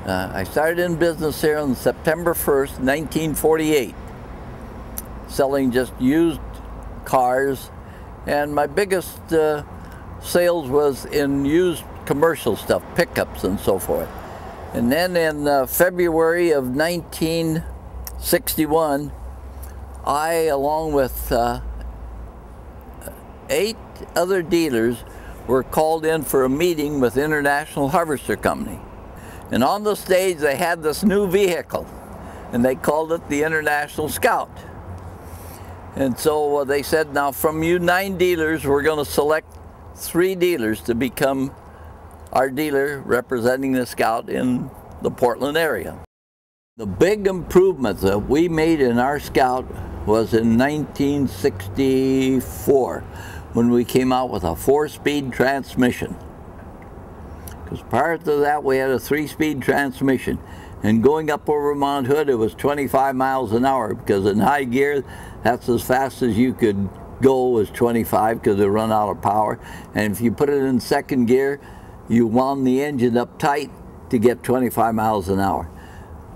I started in business here on September 1st, 1948, selling just used cars, and my biggest sales was in used commercial stuff, pickups and so forth. And then in February of 1961, I, along with 8 other dealers, were called in for a meeting with International Harvester Company. And on the stage they had this new vehicle, and they called it the International Scout. And so they said, now from you 9 dealers, we're going to select 3 dealers to become our dealer representing the Scout in the Portland area. The big improvement that we made in our Scout was in 1964, when we came out with a 4-speed transmission. Because prior to that we had a 3-speed transmission, and going up over Mount Hood it was 25 miles an hour, because in high gear that's as fast as you could go, was 25, because it run out of power. And if you put it in 2nd gear, you wound the engine up tight to get 25 miles an hour.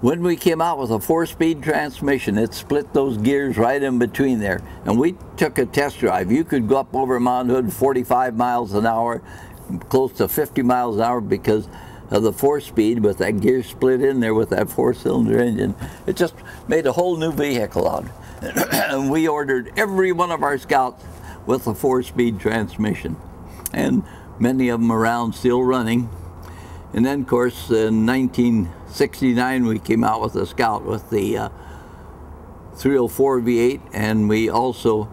When we came out with a 4-speed transmission, it split those gears right in between there. And we took a test drive. You could go up over Mount Hood 45 miles an hour, close to 50 miles an hour, because of the 4-speed with that gear split in there with that 4-cylinder engine. It just made a whole new vehicle out. And we ordered every one of our Scouts with a 4-speed transmission. And many of them around still running. And then, of course, in 1969, we came out with a Scout with the 304 V8, and we also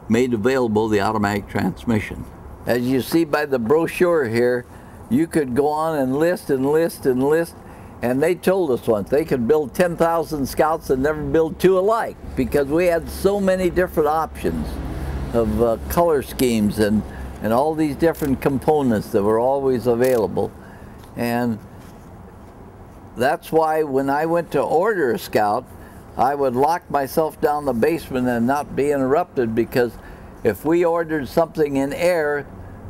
made available the automatic transmission. As you see by the brochure here, you could go on and list and list and list, and they told us once they could build 10,000 Scouts and never build 2 alike, because we had so many different options of color schemes and all these different components that were always available. And that's why when I went to order a Scout, I would lock myself down the basement and not be interrupted, because if we ordered something in air,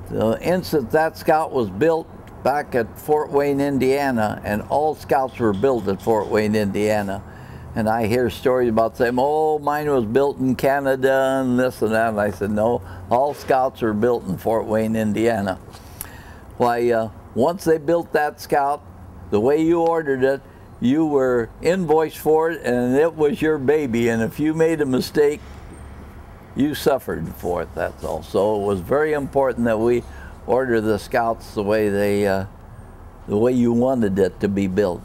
the instant that Scout was built back at Fort Wayne, Indiana, and all Scouts were built at Fort Wayne, Indiana, and I hear stories about saying, oh, mine was built in Canada and this and that, and I said, no, all Scouts are built in Fort Wayne, Indiana. Why, once they built that Scout, the way you ordered it, you were invoiced for it, and it was your baby, and if you made a mistake, you suffered for it, that's all. So it was very important that we order the Scouts the way you wanted it to be built.